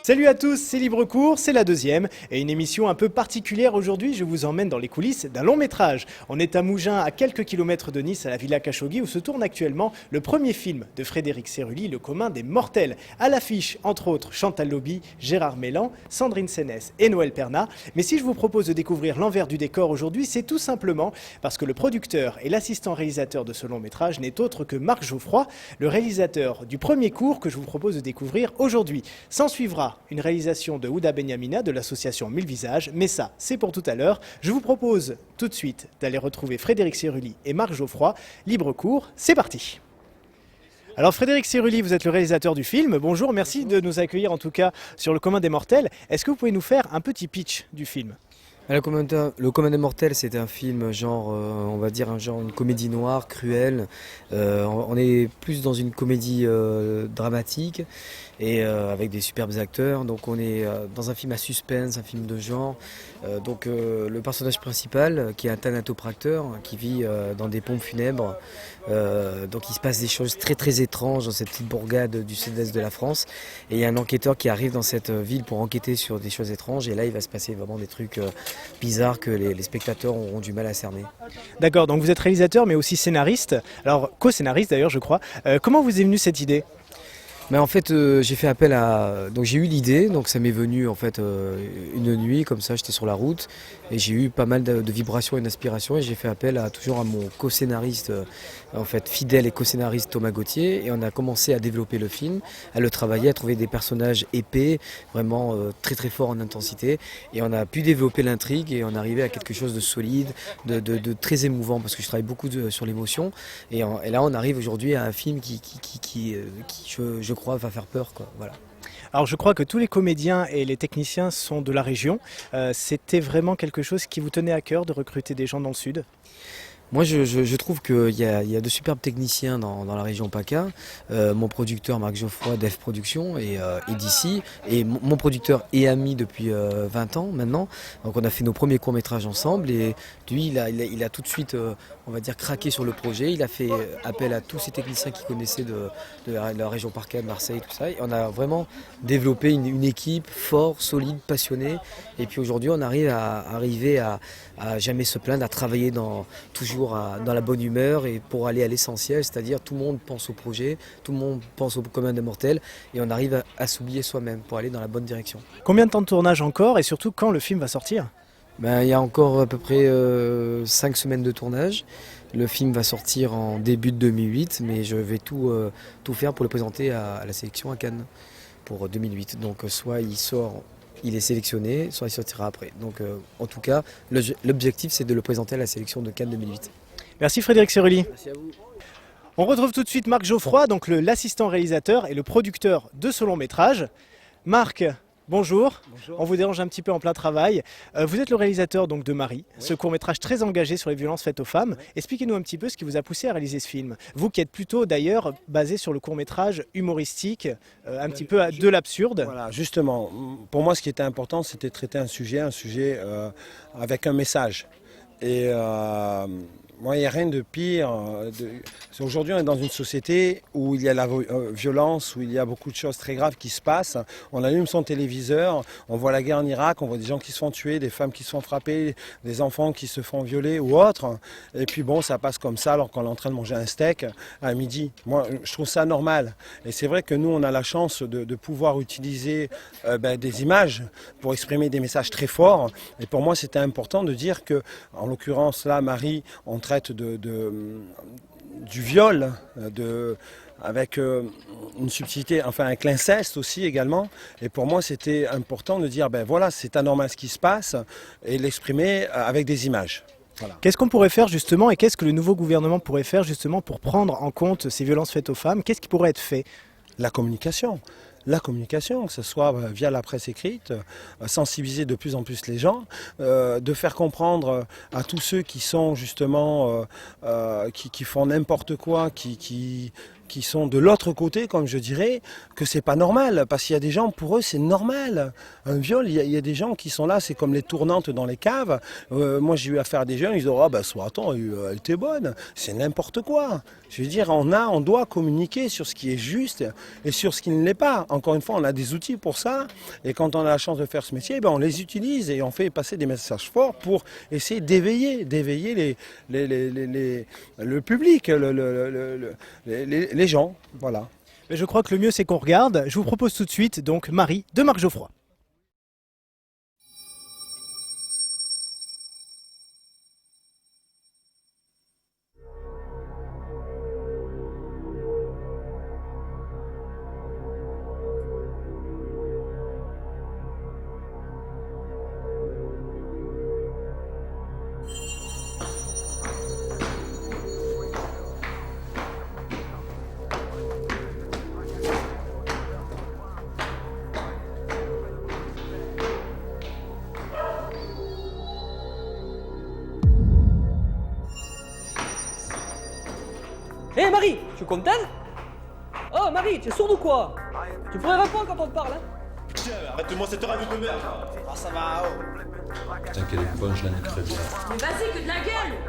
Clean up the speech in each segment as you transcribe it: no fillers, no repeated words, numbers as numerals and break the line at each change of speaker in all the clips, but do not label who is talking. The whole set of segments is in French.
Salut à tous, c'est Libre Cours, c'est la deuxième et une émission un peu particulière aujourd'hui. Je vous emmène dans les coulisses d'un long métrage. On est à Mougins, à quelques kilomètres de Nice, à la Villa Khashoggi, où se tourne actuellement le premier film de Frédéric Sérulli, Le commun des mortels. À l'affiche, entre autres, Chantal Lobby, Gérard Mélan, Sandrine Sénès et Noël Perna. Mais si je vous propose de découvrir l'envers du décor aujourd'hui, c'est tout simplement parce que le producteur et l'assistant réalisateur de ce long métrage n'est autre que Marc Geoffroy, le réalisateur du premier cours que je vous propose de découvrir aujourd'hui. S'en suivra une réalisation de Houda Benyamina de l'association Mille Visages, mais ça, c'est pour tout à l'heure. Je vous propose tout de suite d'aller retrouver Frédéric Sérulli et Marc Geoffroy. Libre cours, c'est parti. Alors Frédéric Sérulli, vous êtes le réalisateur du film. Bonjour, merci de nous accueillir en tout cas sur Le commun des mortels. Est-ce que vous pouvez nous faire un petit pitch du film ?
Le commun des mortels, c'est un film genre, on va dire une comédie noire, cruelle. On est plus dans une comédie dramatique et avec des superbes acteurs. Donc on est dans un film à suspense, un film de genre. Le personnage principal, qui est un thanatopracteur, qui vit dans des pompes funèbres. Donc il se passe des choses très très étranges dans cette petite bourgade du sud-est de la France. Et il y a un enquêteur qui arrive dans cette ville pour enquêter sur des choses étranges. Et là, il va se passer vraiment des trucs bizarres que les spectateurs auront du mal à cerner.
D'accord, donc vous êtes réalisateur mais aussi scénariste. Alors co-scénariste d'ailleurs, je crois. Comment vous est venue cette idée ?
Mais en fait, j'ai fait appel à. Donc j'ai eu l'idée, donc ça m'est venu en fait une nuit, comme ça, j'étais sur la route et j'ai eu pas mal de vibrations et d'inspiration et j'ai fait appel toujours à mon co-scénariste, en fait fidèle et co-scénariste Thomas Gauthier, et on a commencé à développer le film, à le travailler, à trouver des personnages épais, vraiment très très forts en intensité, et on a pu développer l'intrigue et on est arrivé à quelque chose de solide, de très émouvant, parce que je travaille beaucoup sur l'émotion et là on arrive aujourd'hui à un film qui je crois va faire peur, quoi. Voilà.
Alors je crois que tous les comédiens et les techniciens sont de la région. C'était vraiment quelque chose qui vous tenait à cœur de recruter des gens dans le sud ?
Moi, je trouve qu'il y a de superbes techniciens dans la région PACA. Mon producteur Marc Geoffroy d'Ef Productions est d'ici. Et mon producteur est ami depuis 20 ans maintenant. Donc on a fait nos premiers courts-métrages ensemble. Et lui, il a tout de suite, on va dire, craqué sur le projet. Il a fait appel à tous ces techniciens qu'il connaissait de la région PACA, de Marseille, tout ça. Et on a vraiment développé une équipe forte, solide, passionnée. Et puis aujourd'hui, on arrive à jamais se plaindre, à travailler toujours dans la bonne humeur et pour aller à l'essentiel, c'est-à-dire tout le monde pense au projet, tout le monde pense au commun des mortels et on arrive à s'oublier soi-même pour aller dans la bonne direction.
Combien de temps de tournage encore et surtout quand le film va sortir ?
Il y a encore à peu près 5 semaines de tournage. Le film va sortir en début de 2008, mais je vais tout faire pour le présenter à la sélection à Cannes pour 2008. Donc soit il est sélectionné, soit il sortira après. Donc en tout cas, l'objectif c'est de le présenter à la sélection de Cannes 2008.
Merci Frédéric Sérulli.
Merci à vous.
On retrouve tout de suite Marc Geoffroy, donc l'assistant réalisateur et le producteur de ce long métrage. Marc, bonjour.
Bonjour.
On vous dérange un petit peu en plein travail. Vous êtes le réalisateur donc de Marie,
Oui.
ce court métrage très engagé sur les violences faites aux femmes.
Oui.
Expliquez-nous un petit peu ce qui vous a poussé à réaliser ce film. Vous qui êtes plutôt d'ailleurs basé sur le court métrage humoristique, un petit peu de l'absurde.
Voilà, justement, pour moi ce qui était important c'était de traiter un sujet avec un message. Et moi il n'y a rien de pire. Aujourd'hui on est dans une société où il y a la violence, où il y a beaucoup de choses très graves qui se passent. On allume son téléviseur, on voit la guerre en Irak, on voit des gens qui se font tuer, des femmes qui se font frapper, des enfants qui se font violer ou autre. Et puis bon, ça passe comme ça alors qu'on est en train de manger un steak à midi. Moi je trouve ça normal. Et c'est vrai que nous on a la chance de pouvoir utiliser des images pour exprimer des messages très forts. Et pour moi c'était important de dire que, en l'occurrence là, Marie, on traite du viol, avec une subtilité, enfin avec l'inceste aussi également. Et pour moi, c'était important de dire, voilà, c'est anormal ce qui se passe, et l'exprimer avec des images. Voilà.
Qu'est-ce qu'on pourrait faire justement et qu'est-ce que le nouveau gouvernement pourrait faire justement pour prendre en compte ces violences faites aux femmes ? Qu'est-ce qui pourrait être fait ?
La communication, que ce soit via la presse écrite, sensibiliser de plus en plus les gens, de faire comprendre à tous ceux qui sont justement, qui font n'importe quoi, qui qui sont de l'autre côté, comme je dirais, que c'est pas normal. Parce qu'il y a des gens, pour eux, c'est normal. Un viol, il y a des gens qui sont là, c'est comme les tournantes dans les caves. Moi, j'ai eu affaire à des jeunes, ils disent, ah ben, soit attends, elle était bonne. C'est n'importe quoi. Je veux dire, on doit communiquer sur ce qui est juste et sur ce qui ne l'est pas. Encore une fois, on a des outils pour ça. Et quand on a la chance de faire ce métier, ben, on les utilise et on fait passer des messages forts pour essayer d'éveiller le public, les gens. Voilà.
Mais je crois que le mieux c'est qu'on regarde. Je vous propose tout de suite donc Marie de Marc Geoffroy.
Hé Marie, tu es contente? Oh Marie, tu es sourde ou quoi? Tu pourrais répondre quand on te parle, hein?
Tiens, arrête-moi cette radio de merde. Ah, ça va,
Putain, qu'elle est bonne, je la mettrais bien.
Mais vas-y, que de la gueule!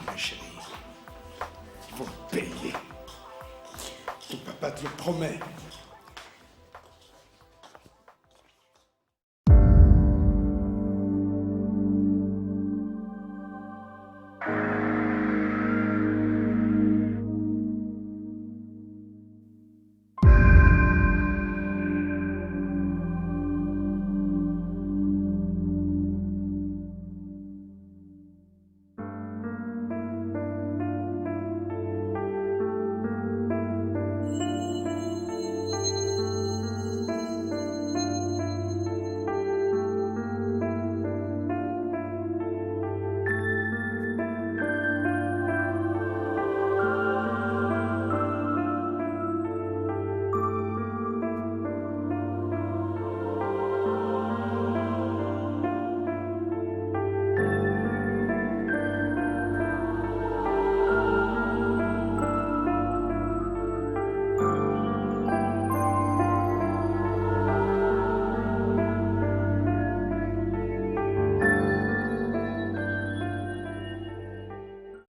Ma chérie, il faut payer. Ton papa te le promet.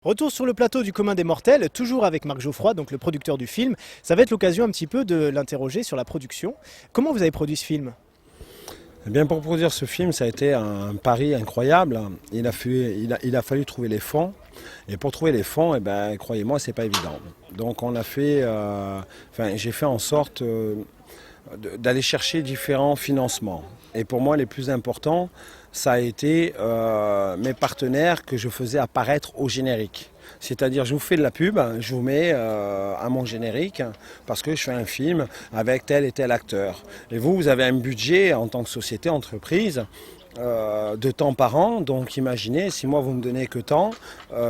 Retour sur le plateau du Commun des Mortels, toujours avec Marc Geoffroy, donc le producteur du film. Ça va être l'occasion un petit peu de l'interroger sur la production. Comment vous avez produit ce film ?
Eh bien, pour produire ce film, ça a été un pari incroyable. Il a fallu trouver les fonds. Et pour trouver les fonds, eh ben, croyez-moi, c'est pas évident. Donc on a fait, j'ai fait en sorte d'aller chercher différents financements. Et pour moi, les plus importants, ça a été mes partenaires que je faisais apparaître au générique. C'est-à-dire, je vous fais de la pub, je vous mets à mon générique parce que je fais un film avec tel et tel acteur. Et vous avez un budget en tant que société, entreprise, de temps par an. Donc imaginez, si moi vous me donnez que temps,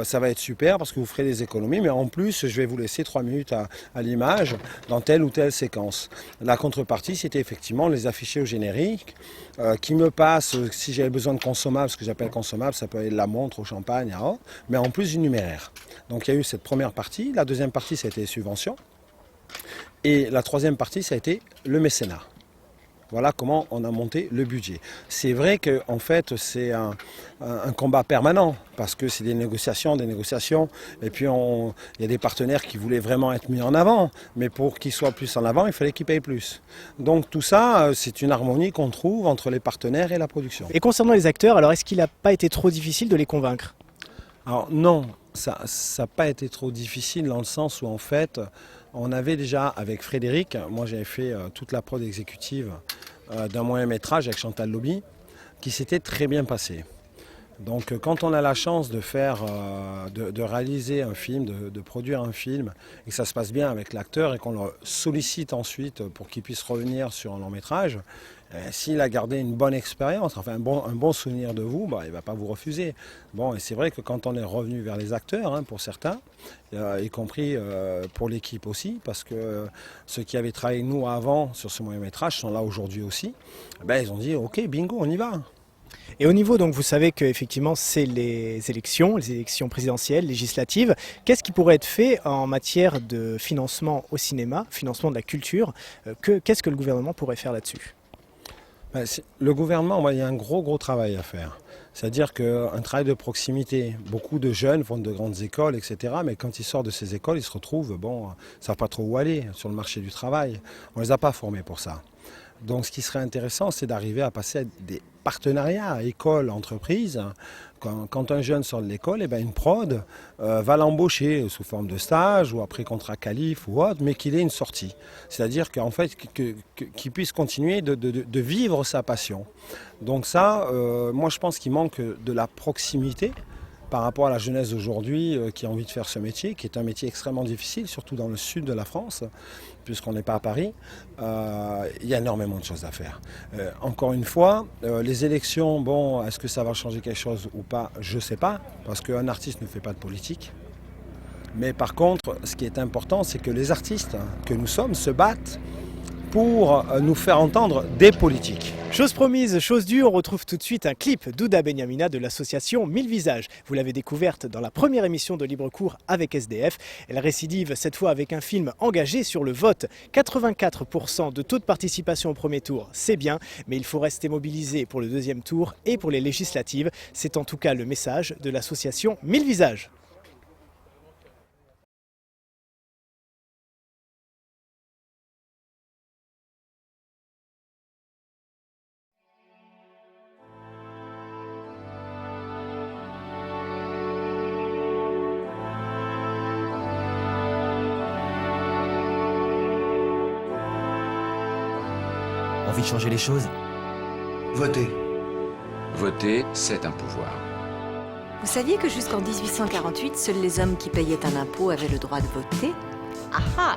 ça va être super parce que vous ferez des économies, mais en plus je vais vous laisser 3 minutes à l'image dans telle ou telle séquence. La contrepartie, c'était effectivement les afficher au générique, qui me passent, si j'avais besoin de consommables, ce que j'appelle consommables, ça peut être de la montre au champagne, mais en plus du numéraire. Donc il y a eu cette première partie. La deuxième partie, ça a été les subventions. Et la troisième partie, ça a été le mécénat. Voilà comment on a monté le budget. C'est vrai qu'en fait, c'est un combat permanent parce que c'est des négociations. Et puis, il y a des partenaires qui voulaient vraiment être mis en avant. Mais pour qu'ils soient plus en avant, il fallait qu'ils payent plus. Donc tout ça, c'est une harmonie qu'on trouve entre les partenaires et la production.
Et concernant les acteurs, alors est-ce qu'il n'a pas été trop difficile de les convaincre ?
Alors non, ça n'a pas été trop difficile dans le sens où en fait, on avait déjà avec Frédéric, moi j'avais fait toute la prod exécutive d'un moyen métrage avec Chantal Lobby, qui s'était très bien passé. Donc quand on a la chance de réaliser un film, de produire un film, et que ça se passe bien avec l'acteur et qu'on le sollicite ensuite pour qu'il puisse revenir sur un long métrage, s'il a gardé une bonne expérience, enfin un bon souvenir de vous, il ne va pas vous refuser. Bon, et c'est vrai que quand on est revenu vers les acteurs, pour certains, y compris pour l'équipe aussi, parce que ceux qui avaient travaillé avec nous avant sur ce moyen métrage sont là aujourd'hui aussi, ils ont dit ok, bingo, on y va.
Et au niveau, donc, vous savez qu'effectivement, c'est les élections présidentielles, législatives. Qu'est-ce qui pourrait être fait en matière de financement au cinéma, financement de la culture ? Qu'est-ce que le gouvernement pourrait faire là-dessus ?
Le gouvernement, il y a un gros travail à faire. C'est-à-dire qu'un travail de proximité, beaucoup de jeunes vont de grandes écoles, etc. Mais quand ils sortent de ces écoles, ils se retrouvent, ils ne savent pas trop où aller sur le marché du travail. On ne les a pas formés pour ça. Donc ce qui serait intéressant, c'est d'arriver à passer à des partenariats, école, entreprise. Quand un jeune sort de l'école, une prod va l'embaucher sous forme de stage ou après contrat qualif ou autre, mais qu'il ait une sortie. C'est-à-dire qu'en fait, qu'il puisse continuer de vivre sa passion. Donc ça, moi je pense qu'il manque de la proximité par rapport à la jeunesse d'aujourd'hui qui a envie de faire ce métier, qui est un métier extrêmement difficile, surtout dans le sud de la France, puisqu'on n'est pas à Paris. Il y a énormément de choses à faire. Encore une fois, les élections, est-ce que ça va changer quelque chose ou pas? Je ne sais pas, parce qu'un artiste ne fait pas de politique. Mais par contre, ce qui est important, c'est que les artistes que nous sommes se battent pour nous faire entendre des politiques.
Chose promise, chose due, on retrouve tout de suite un clip d'Ouda Benyamina de l'association 1000 Visages. Vous l'avez découverte dans la première émission de Libre Cours avec SDF. Elle récidive cette fois avec un film engagé sur le vote. 84% de taux de participation au premier tour, c'est bien, mais il faut rester mobilisé pour le deuxième tour et pour les législatives. C'est en tout cas le message de l'association 1000 Visages.
Envie de changer les choses?
Votez.
Voter, c'est un pouvoir.
Vous saviez que jusqu'en 1848, seuls les hommes qui payaient un impôt avaient le droit de voter? Ah ah!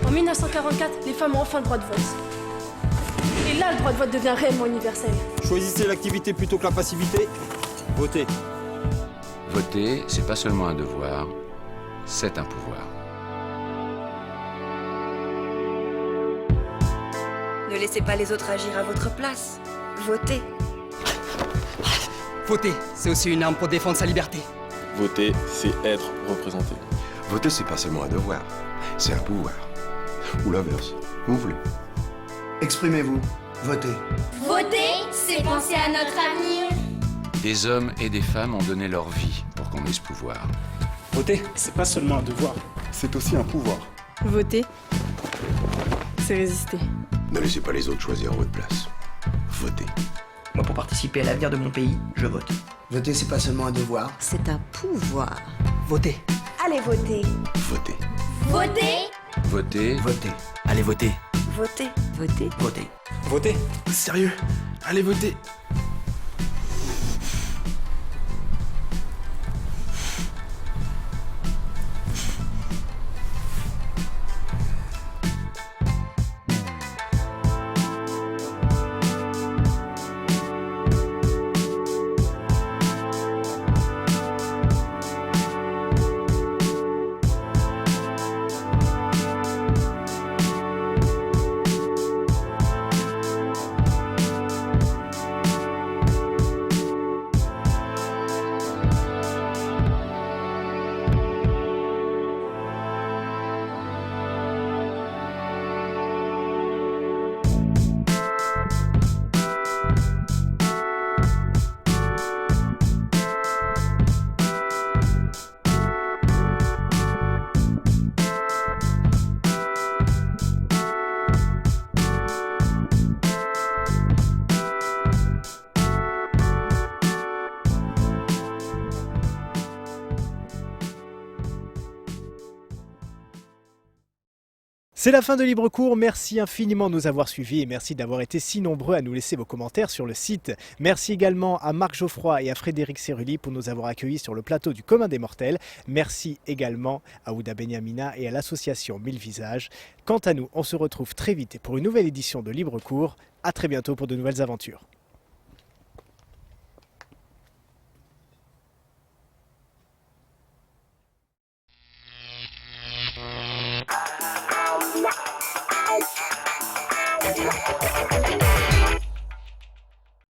En 1944, les femmes ont enfin le droit de vote. Et là, le droit de vote devient réellement universel.
Choisissez l'activité plutôt que la passivité. Votez.
Voter, c'est pas seulement un devoir, c'est un pouvoir.
Ne laissez pas les autres agir à votre place. Votez.
Voter, c'est aussi une arme pour défendre sa liberté.
Voter, c'est être représenté.
Voter, c'est pas seulement un devoir, c'est un pouvoir. Ou l'inverse, vous voulez.
Exprimez-vous. Votez.
Voter, c'est penser à notre avenir.
Des hommes et des femmes ont donné leur vie pour qu'on ait ce pouvoir.
Voter, c'est pas seulement un devoir.
C'est aussi un pouvoir.
Voter, c'est résister.
Ne laissez pas les autres choisir à votre place. Votez.
Moi, pour participer à l'avenir de mon pays, je vote. Voter, c'est pas seulement un devoir.
C'est un pouvoir.
Voter.
Allez voter.
Votez.
Voter.
Voter.
Voter. Allez voter.
Voter.
Voter.
Voter.
Voter.
Sérieux? Allez voter.
C'est la fin de Libre Cours, merci infiniment de nous avoir suivis et merci d'avoir été si nombreux à nous laisser vos commentaires sur le site. Merci également à Marc Geoffroy et à Frédéric Cerulli pour nous avoir accueillis sur le plateau du Commun des Mortels. Merci également à Ouda Benyamina et à l'association Mille Visages. Quant à nous, on se retrouve très vite pour une nouvelle édition de Libre Cours. À très bientôt pour de nouvelles aventures.